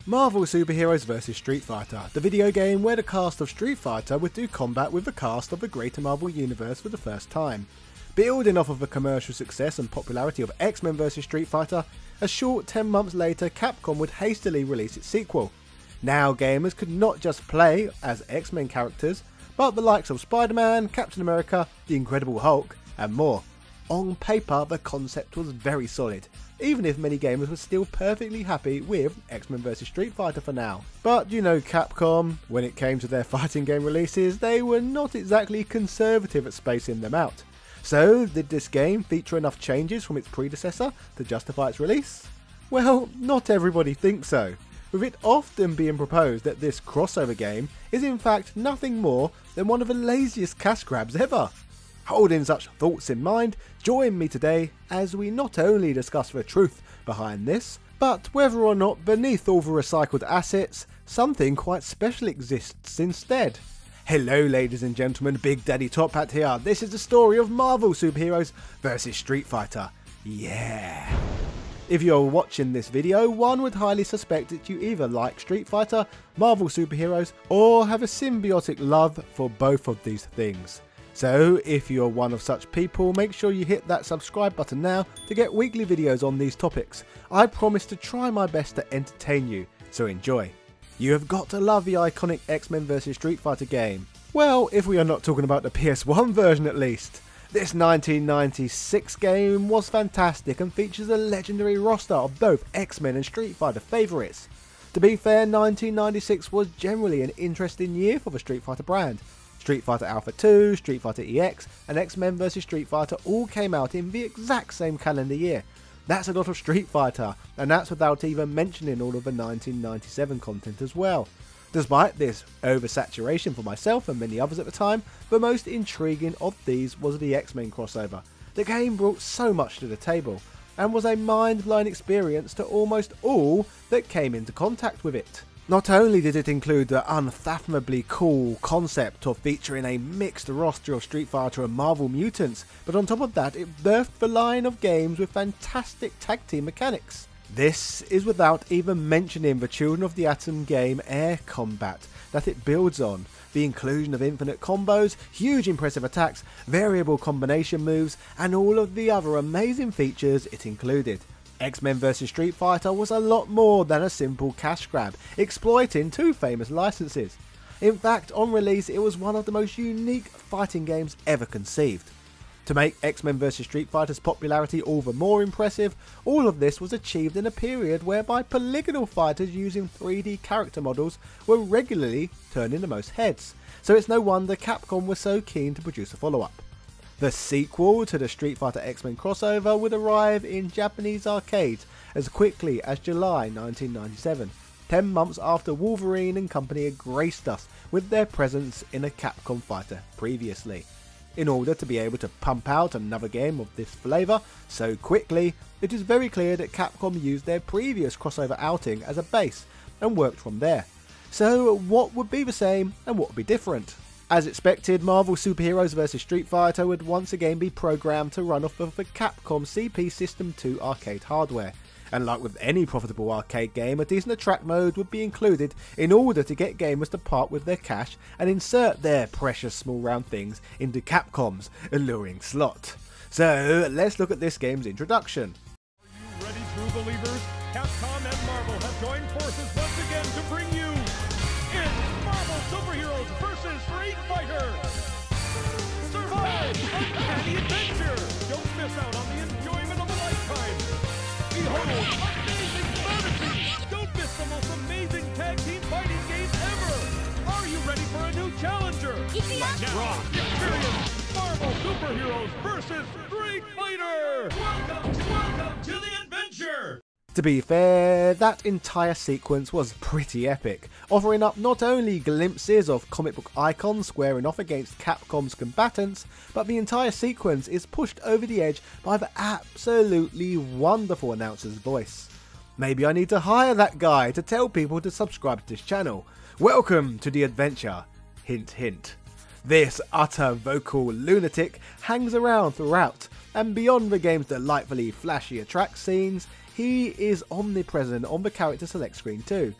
Marvel Superheroes vs Street Fighter, the video game where the cast of Street Fighter would do combat with the cast of the greater Marvel Universe for the first time. Building off of the commercial success and popularity of X-Men vs Street Fighter, a short 10 months later Capcom would hastily release its sequel. Now gamers could not just play as X-Men characters, but the likes of Spider-Man, Captain America, the Incredible Hulk, and more. On paper the concept was very solid, even if many gamers were still perfectly happy with X-Men vs Street Fighter for now. But you know Capcom, when it came to their fighting game releases, they were not exactly conservative at spacing them out. So did this game feature enough changes from its predecessor to justify its release? Well, not everybody thinks so, with it often being proposed that this crossover game is in fact nothing more than one of the laziest cash grabs ever. Holding such thoughts in mind, join me today as we not only discuss the truth behind this, but whether or not beneath all the recycled assets, something quite special exists instead. Hello ladies and gentlemen, Big Daddy Top Hat here. This is the story of Marvel Superheroes vs Street Fighter. Yeah! If you're watching this video, one would highly suspect that you either like Street Fighter, Marvel Superheroes, or have a symbiotic love for both of these things. So if you're one of such people, make sure you hit that subscribe button now to get weekly videos on these topics. I promise to try my best to entertain you, so enjoy. You have got to love the iconic X-Men vs Street Fighter game. Well, if we are not talking about the PS1 version at least. This 1996 game was fantastic and features a legendary roster of both X-Men and Street Fighter favourites. To be fair, 1996 was generally an interesting year for the Street Fighter brand. Street Fighter Alpha 2, Street Fighter EX and X-Men vs Street Fighter all came out in the exact same calendar year. That's a lot of Street Fighter, and that's without even mentioning all of the 1997 content as well. Despite this oversaturation for myself and many others at the time, the most intriguing of these was the X-Men crossover. The game brought so much to the table, and was a mind-blowing experience to almost all that came into contact with it. Not only did it include the unfathomably cool concept of featuring a mixed roster of Street Fighter and Marvel mutants, but on top of that it birthed the line of games with fantastic tag team mechanics. This is without even mentioning the Children of the Atom game Air Combat that it builds on, the inclusion of infinite combos, huge impressive attacks, variable combination moves, and all of the other amazing features it included. X-Men vs Street Fighter was a lot more than a simple cash grab, exploiting two famous licenses. In fact, on release it was one of the most unique fighting games ever conceived. To make X-Men vs Street Fighter's popularity all the more impressive, all of this was achieved in a period whereby polygonal fighters using 3D character models were regularly turning the most heads, so it's no wonder Capcom was so keen to produce a follow-up. The sequel to the Street Fighter X-Men crossover would arrive in Japanese arcades as quickly as July 1997, 10 months after Wolverine and company had graced us with their presence in a Capcom fighter previously. In order to be able to pump out another game of this flavour so quickly, it is very clear that Capcom used their previous crossover outing as a base and worked from there. So what would be the same and what would be different? As expected, Marvel Superheroes vs Street Fighter would once again be programmed to run off of the Capcom CP System 2 arcade hardware. And like with any profitable arcade game, a decent attract mode would be included in order to get gamers to part with their cash and insert their precious small round things into Capcom's alluring slot. So let's look at this game's introduction. Are you ready, true believers? Capcom and Marvel have joined forces once again to bring you in Marvel Superheroes vs Street Fighter. Survive uncanny adventure. Don't miss out on the enjoyment of a lifetime. Behold, amazing fantasy! Don't miss the most amazing tag team fighting game ever! Are you ready for a new challenger? Let's rock! Experience Marvel Superheroes vs Street Fighter! Welcome to the adventure! To be fair, that entire sequence was pretty epic, offering up not only glimpses of comic book icons squaring off against Capcom's combatants, but the entire sequence is pushed over the edge by the absolutely wonderful announcer's voice. Maybe I need to hire that guy to tell people to subscribe to this channel. Welcome to the adventure. Hint hint. This utter vocal lunatic hangs around throughout, and beyond the game's delightfully flashy attract scenes, he is omnipresent on the character select screen too,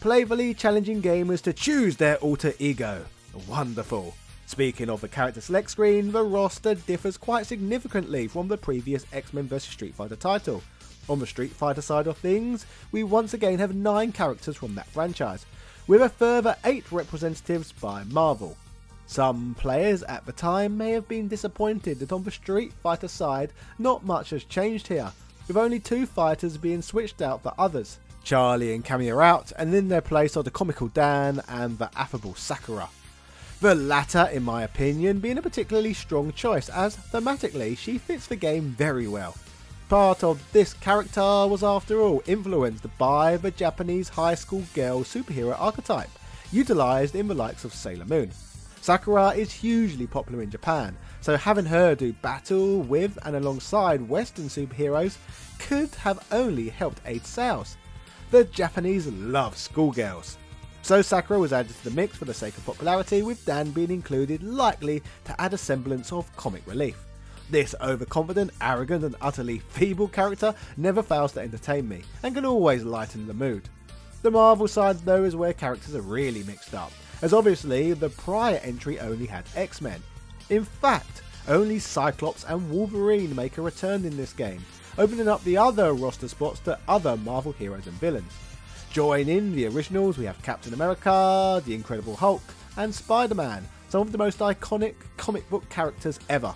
playfully challenging gamers to choose their alter ego. Wonderful. Speaking of the character select screen, the roster differs quite significantly from the previous X-Men vs Street Fighter title. On the Street Fighter side of things, we once again have 9 characters from that franchise, with a further 8 representatives by Marvel. Some players at the time may have been disappointed that on the Street Fighter side not much has changed here, with only 2 fighters being switched out for others. Charlie and Cammy are out, and in their place are the comical Dan and the affable Sakura. The latter, in my opinion, being a particularly strong choice, as thematically she fits the game very well. Part of this character was after all influenced by the Japanese high school girl superhero archetype, utilised in the likes of Sailor Moon. Sakura is hugely popular in Japan, so having her do battle with and alongside Western superheroes could have only helped aid sales. The Japanese love schoolgirls. So Sakura was added to the mix for the sake of popularity, with Dan being included likely to add a semblance of comic relief. This overconfident, arrogant and utterly feeble character never fails to entertain me, and can always lighten the mood. The Marvel side though is where characters are really mixed up, as obviously the prior entry only had X-Men. In fact, only Cyclops and Wolverine make a return in this game, opening up the other roster spots to other Marvel heroes and villains. Joining the originals we have Captain America, the Incredible Hulk and Spider-Man, some of the most iconic comic book characters ever.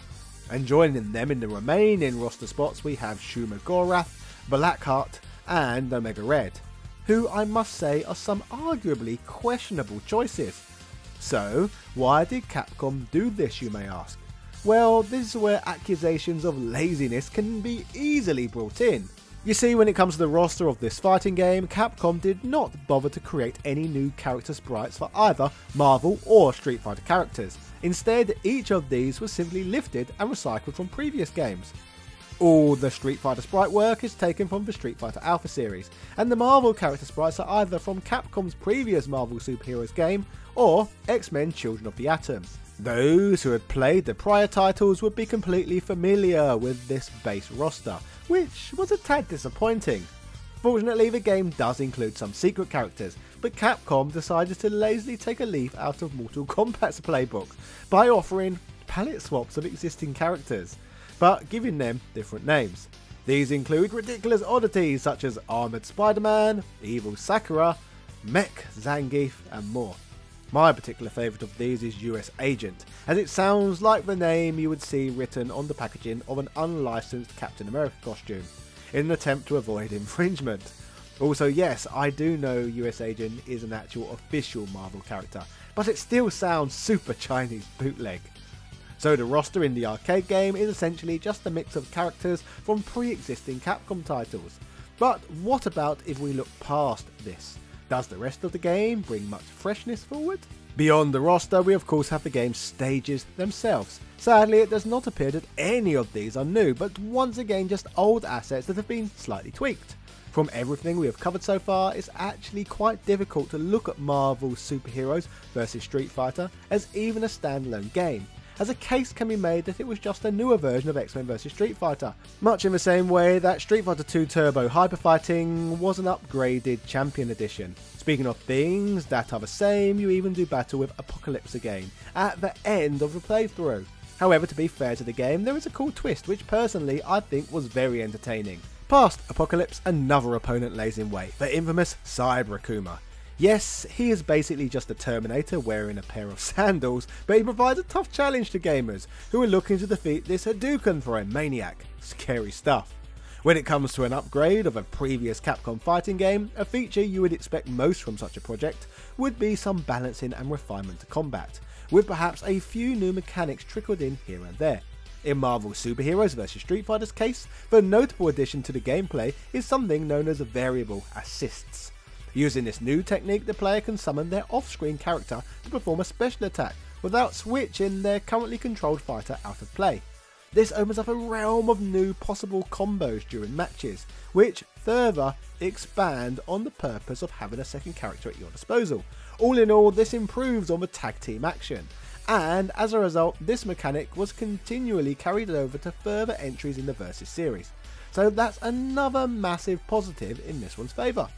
And joining them in the remaining roster spots we have Shuma Gorath, Blackheart and Omega Red, who I must say are some arguably questionable choices. So, why did Capcom do this, you may ask? Well, this is where accusations of laziness can be easily brought in. You see, when it comes to the roster of this fighting game, Capcom did not bother to create any new character sprites for either Marvel or Street Fighter characters. Instead, each of these was simply lifted and recycled from previous games. All the Street Fighter sprite work is taken from the Street Fighter Alpha series, and the Marvel character sprites are either from Capcom's previous Marvel Superheroes game or X-Men Children of the Atom. Those who had played the prior titles would be completely familiar with this base roster, which was a tad disappointing. Fortunately, the game does include some secret characters, but Capcom decided to lazily take a leaf out of Mortal Kombat's playbook by offering palette swaps of existing characters, but giving them different names. These include ridiculous oddities such as Armoured Spider-Man, Evil Sakura, Mech Zangief and more. My particular favourite of these is US Agent, as it sounds like the name you would see written on the packaging of an unlicensed Captain America costume, in an attempt to avoid infringement. Also yes, I do know US Agent is an actual official Marvel character, but it still sounds super Chinese bootleg. So the roster in the arcade game is essentially just a mix of characters from pre-existing Capcom titles. But what about if we look past this? Does the rest of the game bring much freshness forward? Beyond the roster, we of course have the game's stages themselves. Sadly, it does not appear that any of these are new, but once again just old assets that have been slightly tweaked. From everything we have covered so far, it's actually quite difficult to look at Marvel's superheroes vs Street Fighter as even a standalone game, as a case can be made that it was just a newer version of X-Men vs Street Fighter, much in the same way that Street Fighter 2 Turbo Hyper Fighting was an upgraded Champion Edition. Speaking of things that are the same, you even do battle with Apocalypse again at the end of the playthrough. However, to be fair to the game, there is a cool twist which personally I think was very entertaining. Past Apocalypse, another opponent lays in wait, the infamous Cyber Akuma. Yes, he is basically just a Terminator wearing a pair of sandals, but he provides a tough challenge to gamers who are looking to defeat this Hadouken throwing maniac. Scary stuff. When it comes to an upgrade of a previous Capcom fighting game, a feature you would expect most from such a project would be some balancing and refinement to combat, with perhaps a few new mechanics trickled in here and there. In Marvel Superheroes vs Street Fighter's case, the notable addition to the gameplay is something known as variable assists. Using this new technique, the player can summon their off-screen character to perform a special attack without switching their currently controlled fighter out of play. This opens up a realm of new possible combos during matches, which further expand on the purpose of having a second character at your disposal. All in all, this improves on the tag team action, and as a result, this mechanic was continually carried over to further entries in the Versus series. so that's another massive positive in this one's favour.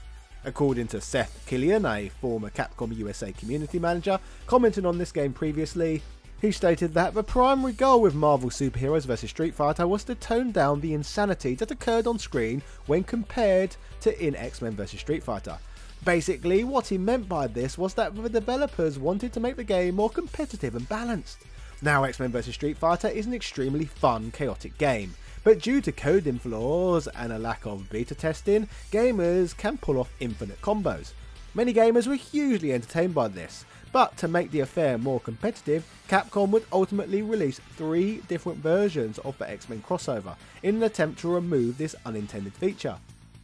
According to Seth Killian, a former Capcom USA community manager, commenting on this game previously, he stated that the primary goal with Marvel Superheroes vs Street Fighter was to tone down the insanity that occurred on screen when compared to in X-Men vs Street Fighter. Basically, what he meant by this was that the developers wanted to make the game more competitive and balanced. Now, X-Men vs Street Fighter is an extremely fun, chaotic game, but due to coding flaws and a lack of beta testing, gamers can pull off infinite combos. Many gamers were hugely entertained by this, but to make the affair more competitive, Capcom would ultimately release 3 different versions of the X-Men crossover in an attempt to remove this unintended feature.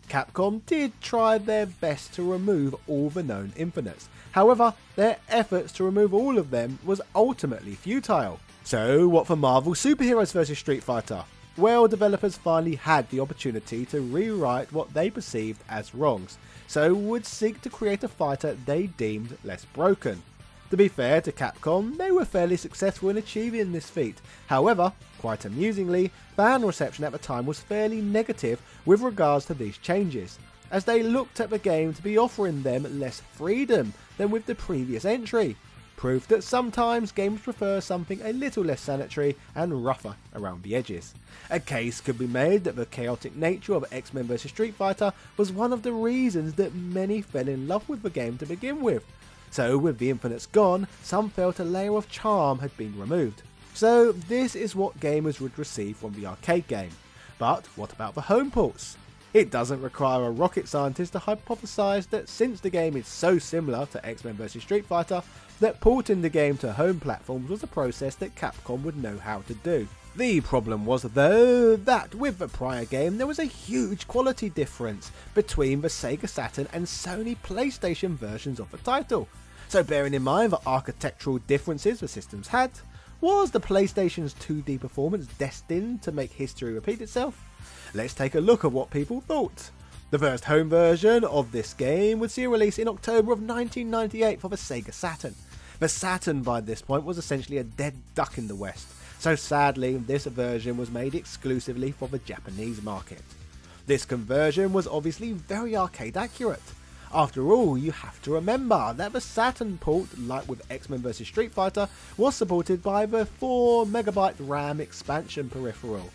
Capcom did try their best to remove all the known infinites, however, their efforts to remove all of them was ultimately futile. So what for Marvel Superheroes vs Street Fighter? Well, developers finally had the opportunity to rewrite what they perceived as wrongs, so would seek to create a fighter they deemed less broken. To be fair to Capcom, they were fairly successful in achieving this feat. However, quite amusingly, fan reception at the time was fairly negative with regards to these changes, as they looked at the game to be offering them less freedom than with the previous entry. Proof that sometimes games prefer something a little less sanitary and rougher around the edges. A case could be made that the chaotic nature of X-Men vs Street Fighter was one of the reasons that many fell in love with the game to begin with. So with the infinites gone, some felt a layer of charm had been removed. So this is what gamers would receive from the arcade game. But what about the home ports? It doesn't require a rocket scientist to hypothesize that since the game is so similar to X-Men vs Street Fighter, that porting the game to home platforms was a process that Capcom would know how to do. The problem was though that with the prior game there was a huge quality difference between the Sega Saturn and Sony PlayStation versions of the title. So bearing in mind the architectural differences the systems had, was the PlayStation's 2D performance destined to make history repeat itself? Let's take a look at what people thought. The first home version of this game would see a release in October of 1998 for the Sega Saturn. The Saturn by this point was essentially a dead duck in the West, so sadly this version was made exclusively for the Japanese market. This conversion was obviously very arcade accurate. After all, you have to remember that the Saturn port, like with X-Men vs Street Fighter, was supported by the 4MB RAM expansion peripheral.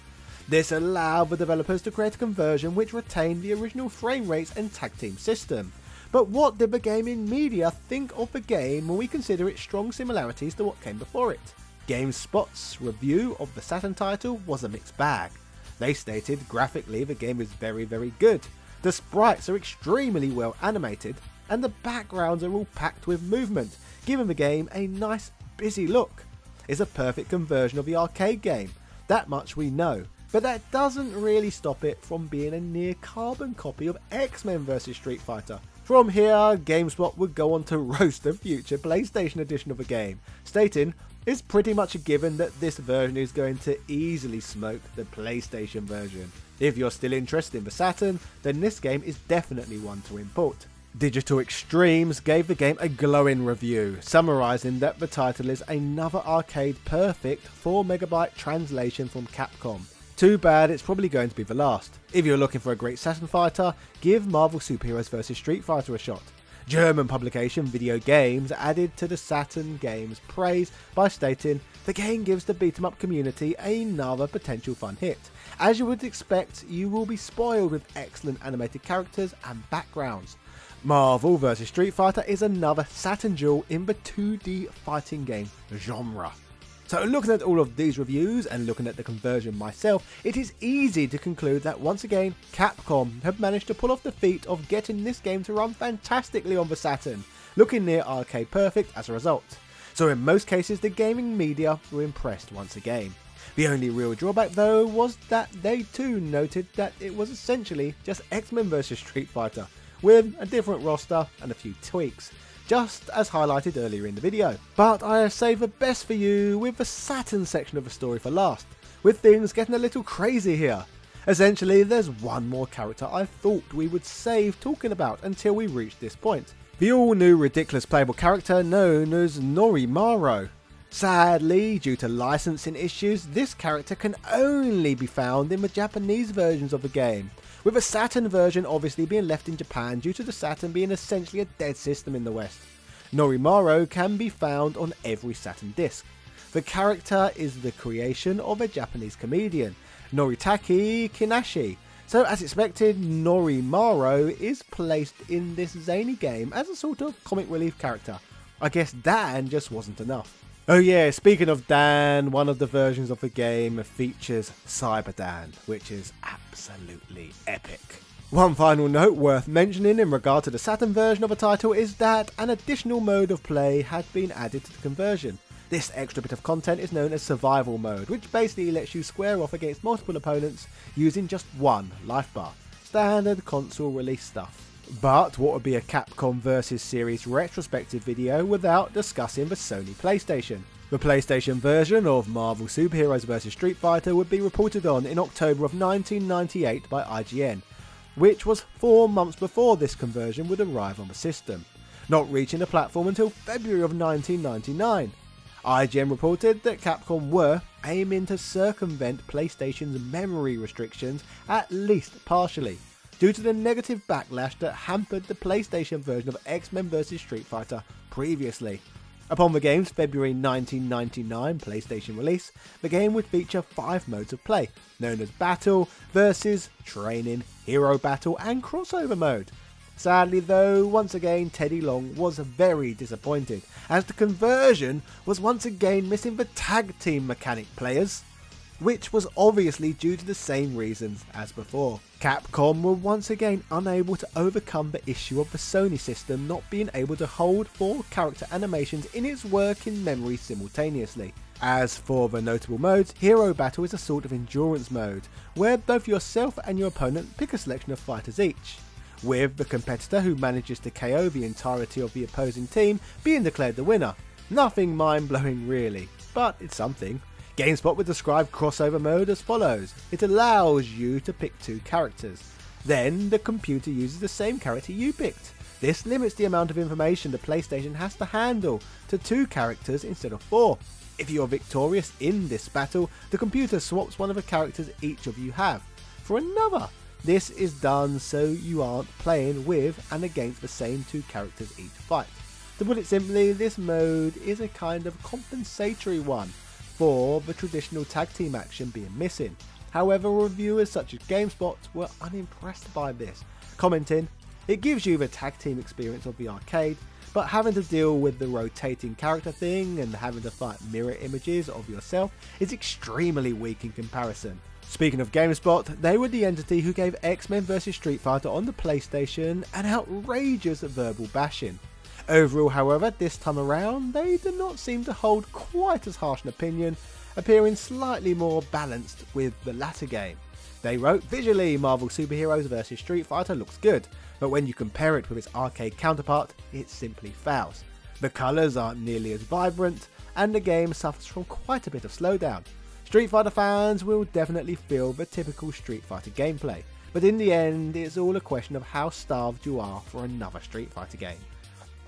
This allowed the developers to create a conversion which retained the original frame rates and tag team system. But what did the gaming media think of the game when we consider its strong similarities to what came before it? GameSpot's review of the Saturn title was a mixed bag. They stated graphically the game is very good, the sprites are extremely well animated, and the backgrounds are all packed with movement, giving the game a nice busy look. It's a perfect conversion of the arcade game, that much we know, but that doesn't really stop it from being a near carbon copy of X-Men vs Street Fighter. From here, GameSpot would go on to roast the future PlayStation edition of the game, stating, "It's pretty much a given that this version is going to easily smoke the PlayStation version. If you're still interested in the Saturn, then this game is definitely one to import." Digital Extremes gave the game a glowing review, summarising that the title is another arcade perfect 4MB translation from Capcom. Too bad it's probably going to be the last. If you're looking for a great Saturn fighter, give Marvel Superheroes vs Street Fighter a shot. German publication Video Games added to the Saturn game's praise by stating, "The game gives the beat-em-up community another potential fun hit. As you would expect, you will be spoiled with excellent animated characters and backgrounds." Marvel vs Street Fighter is another Saturn jewel in the 2D fighting game genre. So looking at all of these reviews and looking at the conversion myself, it is easy to conclude that once again Capcom have managed to pull off the feat of getting this game to run fantastically on the Saturn, looking near arcade perfect as a result. So in most cases the gaming media were impressed once again. The only real drawback though was that they too noted that it was essentially just X-Men vs Street Fighter, with a different roster and a few tweaks, just as highlighted earlier in the video. But I have saved the best for you with the Saturn section of the story for last, with things getting a little crazy here. Essentially, there's one more character I thought we would save talking about until we reached this point. The all new ridiculous playable character known as Norimaro. Sadly, due to licensing issues, this character can only be found in the Japanese versions of the game, with the Saturn version obviously being left in Japan due to the Saturn being essentially a dead system in the West. Norimaro can be found on every Saturn disc. The character is the creation of a Japanese comedian, Noritake Kinashi, so as expected, Norimaro is placed in this zany game as a sort of comic relief character. I guess Dan just wasn't enough. Oh yeah, speaking of Dan, one of the versions of the game features Cyber Dan, which is absolutely epic. One final note worth mentioning in regard to the Saturn version of the title is that an additional mode of play had been added to the conversion. This extra bit of content is known as Survival Mode, which basically lets you square off against multiple opponents using just one life bar. Standard console release stuff. But what would be a Capcom vs series retrospective video without discussing the Sony PlayStation? The PlayStation version of Marvel Superheroes vs Street Fighter would be reported on in October of 1998 by IGN, which was 4 months before this conversion would arrive on the system, not reaching the platform until February of 1999. IGN reported that Capcom were aiming to circumvent PlayStation's memory restrictions at least partially, due to the negative backlash that hampered the PlayStation version of X-Men vs Street Fighter previously. Upon the game's February 1999 PlayStation release, the game would feature 5 modes of play, known as Battle, Versus, Training, Hero Battle and Crossover Mode. Sadly though, once again Teddy Long was very disappointed, as the conversion was once again missing the tag team mechanic players, which was obviously due to the same reasons as before. Capcom were once again unable to overcome the issue of the Sony system not being able to hold 4 character animations in its working memory simultaneously. As for the notable modes, Hero Battle is a sort of endurance mode, where both yourself and your opponent pick a selection of fighters each, with the competitor who manages to KO the entirety of the opposing team being declared the winner. Nothing mind-blowing really, but it's something. GameSpot would describe crossover mode as follows. It allows you to pick 2 characters. Then the computer uses the same character you picked. This limits the amount of information the PlayStation has to handle to 2 characters instead of 4. If you are victorious in this battle, the computer swaps one of the characters each of you have for another. This is done so you aren't playing with and against the same 2 characters each fight. To put it simply, this mode is a kind of compensatory one for the traditional tag team action being missing. However, reviewers such as GameSpot were unimpressed by this, commenting, "It gives you the tag team experience of the arcade, but having to deal with the rotating character thing and having to fight mirror images of yourself is extremely weak in comparison." Speaking of GameSpot, they were the entity who gave X-Men vs Street Fighter on the PlayStation an outrageous verbal bashing. Overall, however, this time around, they did not seem to hold quite as harsh an opinion, appearing slightly more balanced with the latter game. They wrote, "Visually, Marvel Superheroes vs Street Fighter looks good, but when you compare it with its arcade counterpart, it simply fails. The colours aren't nearly as vibrant, and the game suffers from quite a bit of slowdown. Street Fighter fans will definitely feel the typical Street Fighter gameplay, but in the end, it's all a question of how starved you are for another Street Fighter game."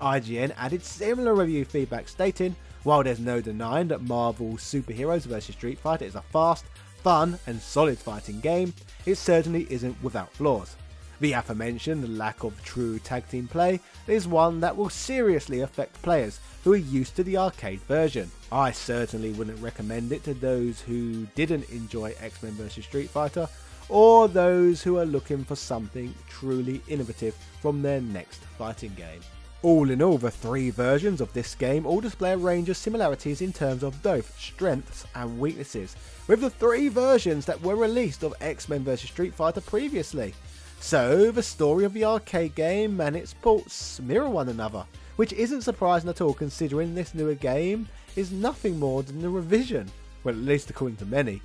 IGN added similar review feedback stating, "While there's no denying that Marvel Superheroes vs Street Fighter is a fast, fun and solid fighting game, it certainly isn't without flaws. The aforementioned lack of true tag team play is one that will seriously affect players who are used to the arcade version. I certainly wouldn't recommend it to those who didn't enjoy X-Men vs Street Fighter, or those who are looking for something truly innovative from their next fighting game." All in all, the 3 versions of this game all display a range of similarities in terms of both strengths and weaknesses, with the 3 versions that were released of X-Men vs Street Fighter previously. So, the story of the arcade game and its ports mirror one another, which isn't surprising at all considering this newer game is nothing more than a revision, well at least according to many.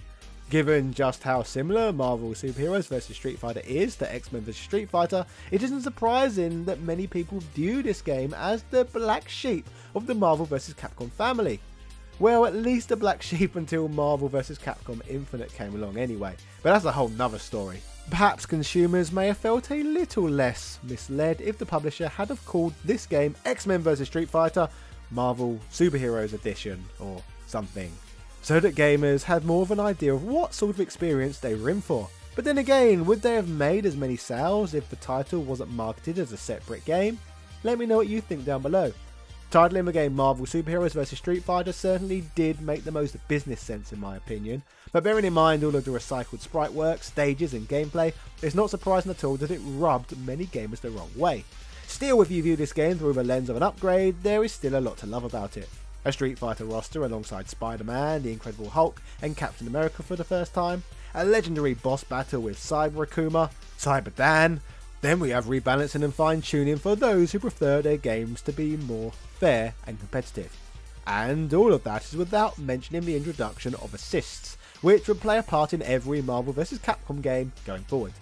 Given just how similar Marvel Superheroes vs Street Fighter is to X-Men vs Street Fighter, it isn't surprising that many people view this game as the black sheep of the Marvel vs Capcom family. Well, at least a black sheep until Marvel vs Capcom Infinite came along anyway, but that's a whole nother story. Perhaps consumers may have felt a little less misled if the publisher had have called this game X-Men vs Street Fighter Marvel Superheroes Edition, or something, so that gamers had more of an idea of what sort of experience they were in for. But then again, would they have made as many sales if the title wasn't marketed as a separate game? Let me know what you think down below. Titling the game Marvel Superheroes vs Street Fighter certainly did make the most business sense in my opinion, but bearing in mind all of the recycled sprite work, stages and gameplay, it's not surprising at all that it rubbed many gamers the wrong way. Still, if you view this game through the lens of an upgrade, there is still a lot to love about it. A Street Fighter roster alongside Spider-Man, the Incredible Hulk and Captain America for the first time, a legendary boss battle with Cyber Akuma, Cyber Dan, then we have rebalancing and fine-tuning for those who prefer their games to be more fair and competitive. And all of that is without mentioning the introduction of assists, which would play a part in every Marvel vs Capcom game going forward.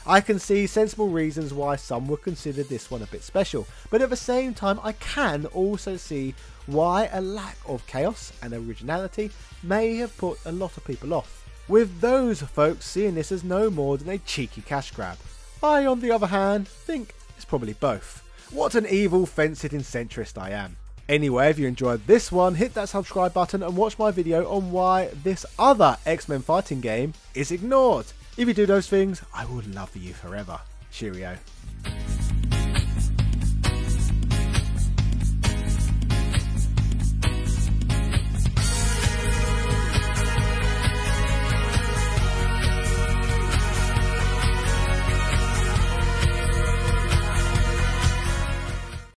I can see sensible reasons why some would consider this one a bit special, but at the same time I can also see why a lack of chaos and originality may have put a lot of people off, with those folks seeing this as no more than a cheeky cash grab. I, on the other hand, think it's probably both. What an evil fence-sitting centrist I am. Anyway, if you enjoyed this one, hit that subscribe button and watch my video on why this other X-Men fighting game is ignored. If you do those things, I will love you forever. Cheerio.